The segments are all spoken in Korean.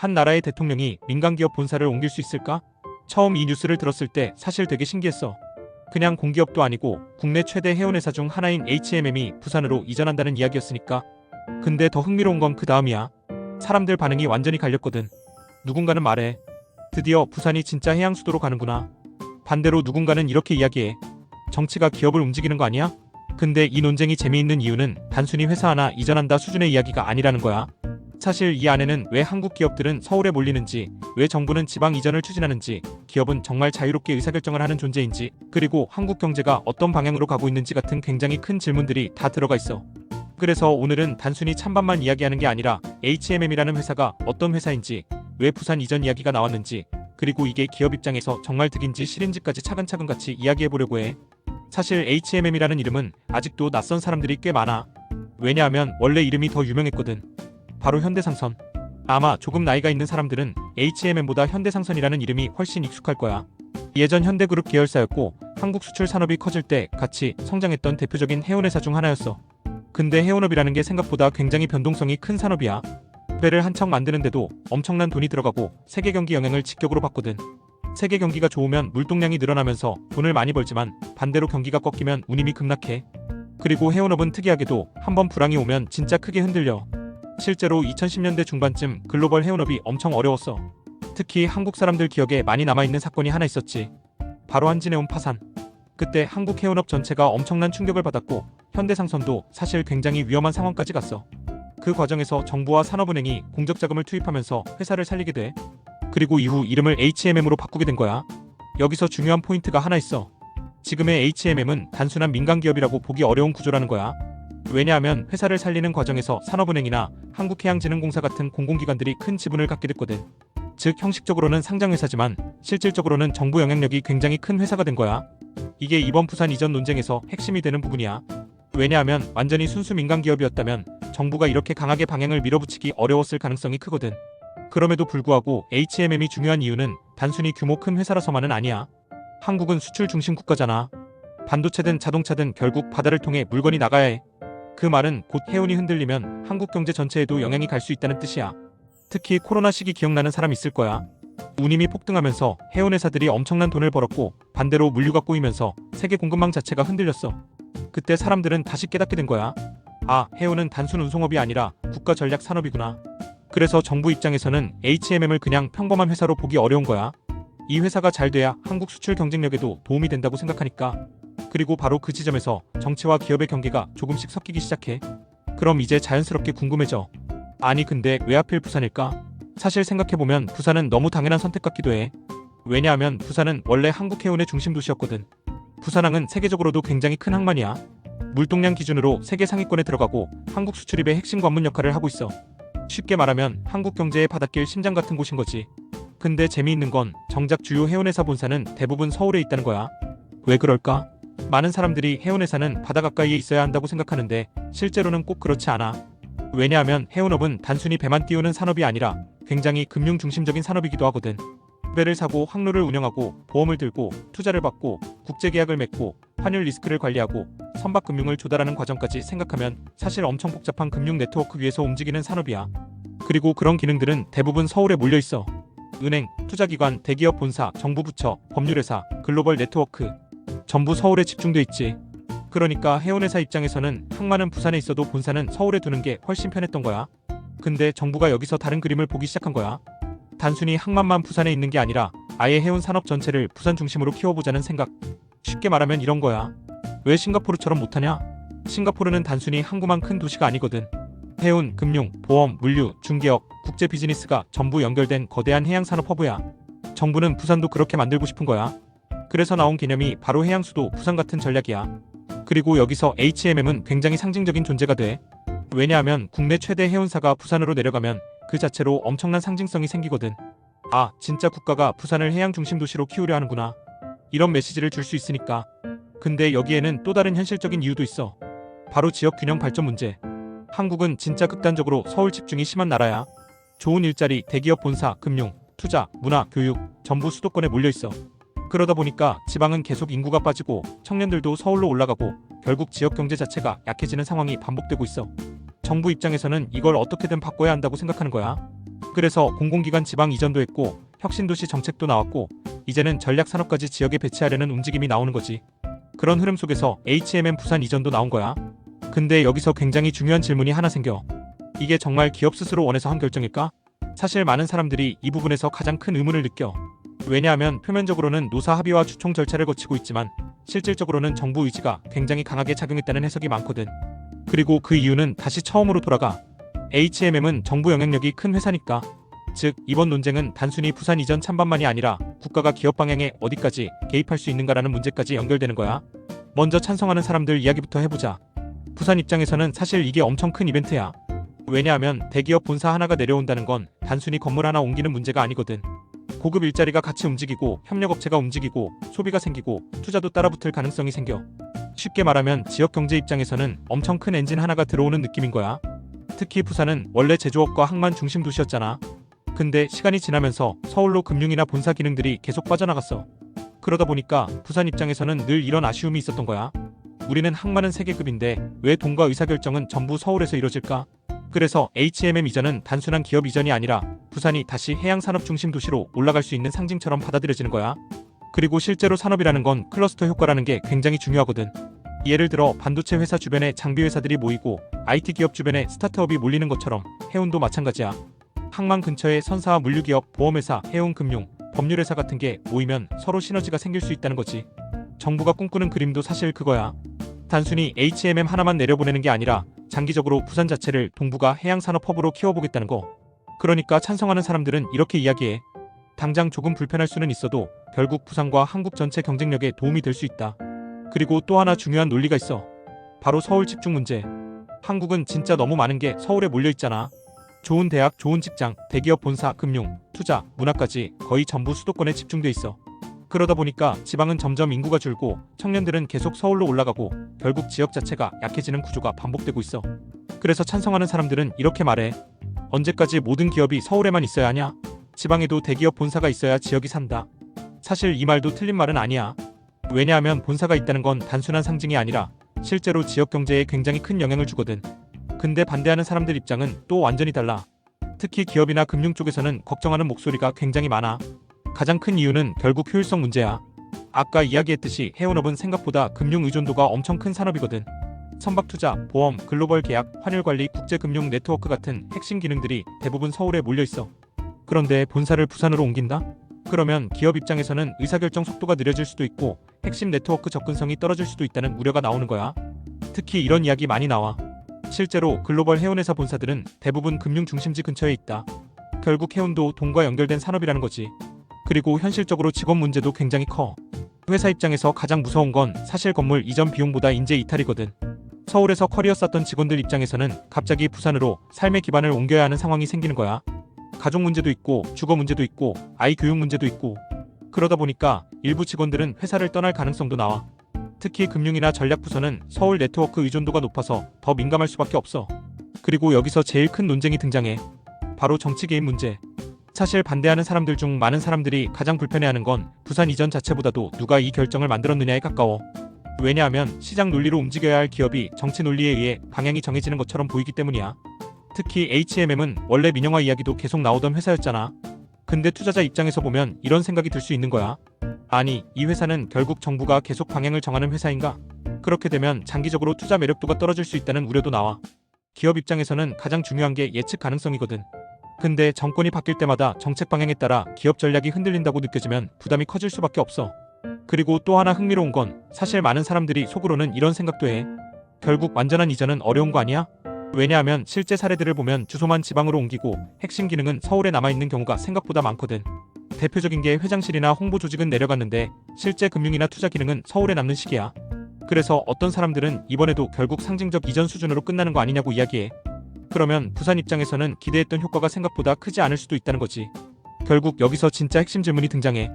한 나라의 대통령이 민간기업 본사를 옮길 수 있을까? 처음 이 뉴스를 들었을 때 사실 되게 신기했어. 그냥 공기업도 아니고 국내 최대 해운회사 중 하나인 H&M이 부산으로 이전한다는 이야기였으니까. 근데 더 흥미로운 건 그 다음이야. 사람들 반응이 완전히 갈렸거든. 누군가는 말해. 드디어 부산이 진짜 해양 수도로 가는구나. 반대로 누군가는 이렇게 이야기해. 정치가 기업을 움직이는 거 아니야? 근데 이 논쟁이 재미있는 이유는 단순히 회사 하나 이전한다 수준의 이야기가 아니라는 거야. 사실 이 안에는 왜 한국 기업들은 서울에 몰리는지, 왜 정부는 지방 이전을 추진하는지, 기업은 정말 자유롭게 의사결정을 하는 존재인지, 그리고 한국 경제가 어떤 방향으로 가고 있는지 같은 굉장히 큰 질문들이 다 들어가 있어. 그래서 오늘은 단순히 찬반만 이야기하는 게 아니라 H&M이라는 회사가 어떤 회사인지, 왜 부산 이전 이야기가 나왔는지, 그리고 이게 기업 입장에서 정말 득인지 실인지까지 차근차근 같이 이야기해보려고 해. 사실 H&M이라는 이름은 아직도 낯선 사람들이 꽤 많아. 왜냐하면 원래 이름이 더 유명했거든. 바로 현대상선. 아마 조금 나이가 있는 사람들은 H&M보다 현대상선이라는 이름이 훨씬 익숙할 거야. 예전 현대그룹 계열사였고 한국 수출 산업이 커질 때 같이 성장했던 대표적인 해운회사 중 하나였어. 근데 해운업이라는 게 생각보다 굉장히 변동성이 큰 산업이야. 배를 한 척 만드는데도 엄청난 돈이 들어가고 세계 경기 영향을 직격으로 받거든. 세계 경기가 좋으면 물동량이 늘어나면서 돈을 많이 벌지만 반대로 경기가 꺾이면 운임이 급락해. 그리고 해운업은 특이하게도 한번 불황이 오면 진짜 크게 흔들려. 실제로 2010년대 중반쯤 글로벌 해운업이 엄청 어려웠어. 특히 한국 사람들 기억에 많이 남아있는 사건이 하나 있었지. 바로 한진해운 파산. 그때 한국 해운업 전체가 엄청난 충격을 받았고 현대상선도 사실 굉장히 위험한 상황까지 갔어. 그 과정에서 정부와 산업은행이 공적 자금을 투입하면서 회사를 살리게 돼. 그리고 이후 이름을 H&M으로 바꾸게 된 거야. 여기서 중요한 포인트가 하나 있어. 지금의 H&M은 단순한 민간기업이라고 보기 어려운 구조라는 거야. 왜냐하면 회사를 살리는 과정에서 산업은행이나 한국해양진흥공사 같은 공공기관들이 큰 지분을 갖게 됐거든. 즉 형식적으로는 상장회사지만 실질적으로는 정부 영향력이 굉장히 큰 회사가 된 거야. 이게 이번 부산 이전 논쟁에서 핵심이 되는 부분이야. 왜냐하면 완전히 순수 민간기업이었다면 정부가 이렇게 강하게 방향을 밀어붙이기 어려웠을 가능성이 크거든. 그럼에도 불구하고 H&M이 중요한 이유는 단순히 규모 큰 회사라서만은 아니야. 한국은 수출 중심 국가잖아. 반도체든 자동차든 결국 바다를 통해 물건이 나가야 해. 그 말은 곧 해운이 흔들리면 한국 경제 전체에도 영향이 갈 수 있다는 뜻이야. 특히 코로나 시기 기억나는 사람 있을 거야. 운임이 폭등하면서 해운회사들이 엄청난 돈을 벌었고 반대로 물류가 꼬이면서 세계 공급망 자체가 흔들렸어. 그때 사람들은 다시 깨닫게 된 거야. 아, 해운은 단순 운송업이 아니라 국가 전략 산업이구나. 그래서 정부 입장에서는 H&M을 그냥 평범한 회사로 보기 어려운 거야. 이 회사가 잘 돼야 한국 수출 경쟁력에도 도움이 된다고 생각하니까. 그리고 바로 그 지점에서 정치와 기업의 경계가 조금씩 섞이기 시작해. 그럼 이제 자연스럽게 궁금해져. 아니 근데 왜 하필 부산일까? 사실 생각해보면 부산은 너무 당연한 선택 같기도 해. 왜냐하면 부산은 원래 한국 해운의 중심 도시였거든. 부산항은 세계적으로도 굉장히 큰 항만이야. 물동량 기준으로 세계 상위권에 들어가고 한국 수출입의 핵심 관문 역할을 하고 있어. 쉽게 말하면 한국 경제의 바닷길 심장 같은 곳인 거지. 근데 재미있는 건 정작 주요 해운회사 본사는 대부분 서울에 있다는 거야. 왜 그럴까? 많은 사람들이 해운회사는 바다 가까이에 있어야 한다고 생각하는데 실제로는 꼭 그렇지 않아. 왜냐하면 해운업은 단순히 배만 띄우는 산업이 아니라 굉장히 금융 중심적인 산업이기도 하거든. 배를 사고 항로를 운영하고 보험을 들고 투자를 받고 국제계약을 맺고 환율 리스크를 관리하고 선박 금융을 조달하는 과정까지 생각하면 사실 엄청 복잡한 금융 네트워크 위에서 움직이는 산업이야. 그리고 그런 기능들은 대부분 서울에 몰려있어. 은행, 투자기관, 대기업 본사, 정부 부처, 법률회사, 글로벌 네트워크 전부 서울에 집중돼 있지. 그러니까 해운회사 입장에서는 항만은 부산에 있어도 본사는 서울에 두는 게 훨씬 편했던 거야. 근데 정부가 여기서 다른 그림을 보기 시작한 거야. 단순히 항만만 부산에 있는 게 아니라 아예 해운 산업 전체를 부산 중심으로 키워보자는 생각. 쉽게 말하면 이런 거야. 왜 싱가포르처럼 못하냐? 싱가포르는 단순히 항구만 큰 도시가 아니거든. 해운, 금융, 보험, 물류, 중개업, 국제 비즈니스가 전부 연결된 거대한 해양 산업 허브야. 정부는 부산도 그렇게 만들고 싶은 거야. 그래서 나온 개념이 바로 해양수도 부산 같은 전략이야. 그리고 여기서 H&M은 굉장히 상징적인 존재가 돼. 왜냐하면 국내 최대 해운사가 부산으로 내려가면 그 자체로 엄청난 상징성이 생기거든. 아, 진짜 국가가 부산을 해양 중심 도시로 키우려 하는구나. 이런 메시지를 줄 수 있으니까. 근데 여기에는 또 다른 현실적인 이유도 있어. 바로 지역 균형 발전 문제. 한국은 진짜 극단적으로 서울 집중이 심한 나라야. 좋은 일자리, 대기업 본사, 금융, 투자, 문화, 교육 전부 수도권에 몰려있어. 그러다 보니까 지방은 계속 인구가 빠지고 청년들도 서울로 올라가고 결국 지역 경제 자체가 약해지는 상황이 반복되고 있어. 정부 입장에서는 이걸 어떻게든 바꿔야 한다고 생각하는 거야. 그래서 공공기관 지방 이전도 했고 혁신도시 정책도 나왔고 이제는 전략산업까지 지역에 배치하려는 움직임이 나오는 거지. 그런 흐름 속에서 HMM 부산 이전도 나온 거야. 근데 여기서 굉장히 중요한 질문이 하나 생겨. 이게 정말 기업 스스로 원해서 한 결정일까? 사실 많은 사람들이 이 부분에서 가장 큰 의문을 느껴. 왜냐하면 표면적으로는 노사 합의와 주총 절차를 거치고 있지만 실질적으로는 정부 의지가 굉장히 강하게 작용했다는 해석이 많거든. 그리고 그 이유는 다시 처음으로 돌아가. HMM은 정부 영향력이 큰 회사니까. 즉 이번 논쟁은 단순히 부산 이전 찬반만이 아니라 국가가 기업 방향에 어디까지 개입할 수 있는가라는 문제까지 연결되는 거야. 먼저 찬성하는 사람들 이야기부터 해보자. 부산 입장에서는 사실 이게 엄청 큰 이벤트야. 왜냐하면 대기업 본사 하나가 내려온다는 건 단순히 건물 하나 옮기는 문제가 아니거든. 고급 일자리가 같이 움직이고 협력업체가 움직이고 소비가 생기고 투자도 따라붙을 가능성이 생겨. 쉽게 말하면 지역 경제 입장에서는 엄청 큰 엔진 하나가 들어오는 느낌인 거야. 특히 부산은 원래 제조업과 항만 중심 도시였잖아. 근데 시간이 지나면서 서울로 금융이나 본사 기능들이 계속 빠져나갔어. 그러다 보니까 부산 입장에서는 늘 이런 아쉬움이 있었던 거야. 우리는 항만은 세계급인데 왜 돈과 의사결정은 전부 서울에서 이루어질까? 그래서 HMM 이전은 단순한 기업 이전이 아니라 부산이 다시 해양산업 중심 도시로 올라갈 수 있는 상징처럼 받아들여지는 거야. 그리고 실제로 산업이라는 건 클러스터 효과라는 게 굉장히 중요하거든. 예를 들어 반도체 회사 주변에 장비 회사들이 모이고 IT 기업 주변에 스타트업이 몰리는 것처럼 해운도 마찬가지야. 항만 근처에 선사와 물류기업, 보험회사, 해운금융, 법률회사 같은 게 모이면 서로 시너지가 생길 수 있다는 거지. 정부가 꿈꾸는 그림도 사실 그거야. 단순히 HMM 하나만 내려보내는 게 아니라 장기적으로 부산 자체를 동부가 해양산업 허브로 키워보겠다는 거. 그러니까 찬성하는 사람들은 이렇게 이야기해. 당장 조금 불편할 수는 있어도 결국 부산과 한국 전체 경쟁력에 도움이 될 수 있다. 그리고 또 하나 중요한 논리가 있어. 바로 서울 집중 문제. 한국은 진짜 너무 많은 게 서울에 몰려있잖아. 좋은 대학, 좋은 직장, 대기업 본사, 금융, 투자, 문화까지 거의 전부 수도권에 집중돼 있어. 그러다 보니까 지방은 점점 인구가 줄고 청년들은 계속 서울로 올라가고 결국 지역 자체가 약해지는 구조가 반복되고 있어. 그래서 찬성하는 사람들은 이렇게 말해. 언제까지 모든 기업이 서울에만 있어야 하냐? 지방에도 대기업 본사가 있어야 지역이 산다. 사실 이 말도 틀린 말은 아니야. 왜냐하면 본사가 있다는 건 단순한 상징이 아니라 실제로 지역 경제에 굉장히 큰 영향을 주거든. 근데 반대하는 사람들 입장은 또 완전히 달라. 특히 기업이나 금융 쪽에서는 걱정하는 목소리가 굉장히 많아. 가장 큰 이유는 결국 효율성 문제야. 아까 이야기했듯이 해운업은 생각보다 금융 의존도가 엄청 큰 산업이거든. 선박투자, 보험, 글로벌 계약, 환율관리, 국제금융 네트워크 같은 핵심 기능들이 대부분 서울에 몰려있어. 그런데 본사를 부산으로 옮긴다? 그러면 기업 입장에서는 의사결정 속도가 느려질 수도 있고 핵심 네트워크 접근성이 떨어질 수도 있다는 우려가 나오는 거야. 특히 이런 이야기 많이 나와. 실제로 글로벌 해운회사 본사들은 대부분 금융 중심지 근처에 있다. 결국 해운도 돈과 연결된 산업이라는 거지. 그리고 현실적으로 직원 문제도 굉장히 커. 회사 입장에서 가장 무서운 건 사실 건물 이전 비용보다 인재 이탈이거든. 서울에서 커리어 쌓던 직원들 입장에서는 갑자기 부산으로 삶의 기반을 옮겨야 하는 상황이 생기는 거야. 가족 문제도 있고 주거 문제도 있고 아이 교육 문제도 있고. 그러다 보니까 일부 직원들은 회사를 떠날 가능성도 나와. 특히 금융이나 전략부서는 서울 네트워크 의존도가 높아서 더 민감할 수밖에 없어. 그리고 여기서 제일 큰 논쟁이 등장해. 바로 정치 개입 문제. 사실 반대하는 사람들 중 많은 사람들이 가장 불편해하는 건 부산 이전 자체보다도 누가 이 결정을 만들었느냐에 가까워. 왜냐하면 시장 논리로 움직여야 할 기업이 정치 논리에 의해 방향이 정해지는 것처럼 보이기 때문이야. 특히 HMM은 원래 민영화 이야기도 계속 나오던 회사였잖아. 근데 투자자 입장에서 보면 이런 생각이 들 수 있는 거야. 아니, 이 회사는 결국 정부가 계속 방향을 정하는 회사인가? 그렇게 되면 장기적으로 투자 매력도가 떨어질 수 있다는 우려도 나와. 기업 입장에서는 가장 중요한 게 예측 가능성이거든. 근데 정권이 바뀔 때마다 정책 방향에 따라 기업 전략이 흔들린다고 느껴지면 부담이 커질 수밖에 없어. 그리고 또 하나 흥미로운 건 사실 많은 사람들이 속으로는 이런 생각도 해. 결국 완전한 이전은 어려운 거 아니야? 왜냐하면 실제 사례들을 보면 주소만 지방으로 옮기고 핵심 기능은 서울에 남아있는 경우가 생각보다 많거든. 대표적인 게 회장실이나 홍보 조직은 내려갔는데 실제 금융이나 투자 기능은 서울에 남는 시기야. 그래서 어떤 사람들은 이번에도 결국 상징적 이전 수준으로 끝나는 거 아니냐고 이야기해. 그러면 부산 입장에서는 기대했던 효과가 생각보다 크지 않을 수도 있다는 거지. 결국 여기서 진짜 핵심 질문이 등장해.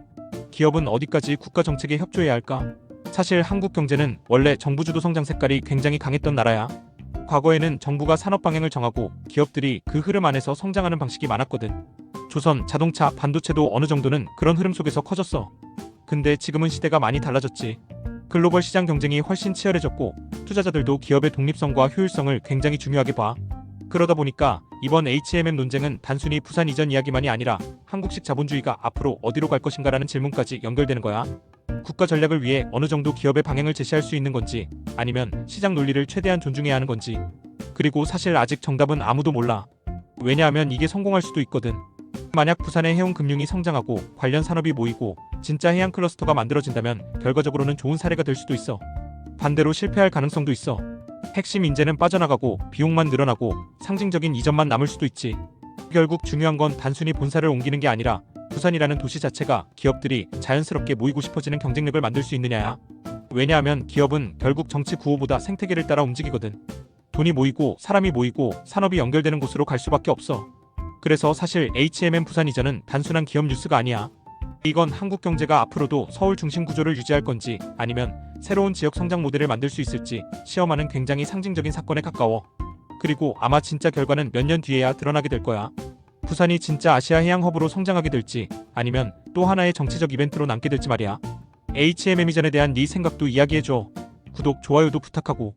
기업은 어디까지 국가 정책에 협조해야 할까? 사실 한국 경제는 원래 정부 주도 성장 색깔이 굉장히 강했던 나라야. 과거에는 정부가 산업 방향을 정하고 기업들이 그 흐름 안에서 성장하는 방식이 많았거든. 조선, 자동차, 반도체도 어느 정도는 그런 흐름 속에서 커졌어. 근데 지금은 시대가 많이 달라졌지. 글로벌 시장 경쟁이 훨씬 치열해졌고 투자자들도 기업의 독립성과 효율성을 굉장히 중요하게 봐. 그러다 보니까 이번 HMM 논쟁은 단순히 부산 이전 이야기만이 아니라 한국식 자본주의가 앞으로 어디로 갈 것인가라는 질문까지 연결되는 거야. 국가 전략을 위해 어느 정도 기업의 방향을 제시할 수 있는 건지, 아니면 시장 논리를 최대한 존중해야 하는 건지. 그리고 사실 아직 정답은 아무도 몰라. 왜냐하면 이게 성공할 수도 있거든. 만약 부산의 해운 금융이 성장하고 관련 산업이 모이고 진짜 해양 클러스터가 만들어진다면 결과적으로는 좋은 사례가 될 수도 있어. 반대로 실패할 가능성도 있어. 핵심 인재는 빠져나가고 비용만 늘어나고 상징적인 이점만 남을 수도 있지. 결국 중요한 건 단순히 본사를 옮기는 게 아니라 부산이라는 도시 자체가 기업들이 자연스럽게 모이고 싶어지는 경쟁력을 만들 수 있느냐야. 왜냐하면 기업은 결국 정치 구호보다 생태계를 따라 움직이거든. 돈이 모이고 사람이 모이고 산업이 연결되는 곳으로 갈 수밖에 없어. 그래서 사실 HMM 부산 이전은 단순한 기업 뉴스가 아니야. 이건 한국 경제가 앞으로도 서울 중심 구조를 유지할 건지 아니면 새로운 지역 성장 모델을 만들 수 있을지 시험하는 굉장히 상징적인 사건에 가까워. 그리고 아마 진짜 결과는 몇 년 뒤에야 드러나게 될 거야. 부산이 진짜 아시아 해양 허브로 성장하게 될지 아니면 또 하나의 정치적 이벤트로 남게 될지 말이야. HMM 이전에 대한 네 생각도 이야기해줘. 구독, 좋아요도 부탁하고.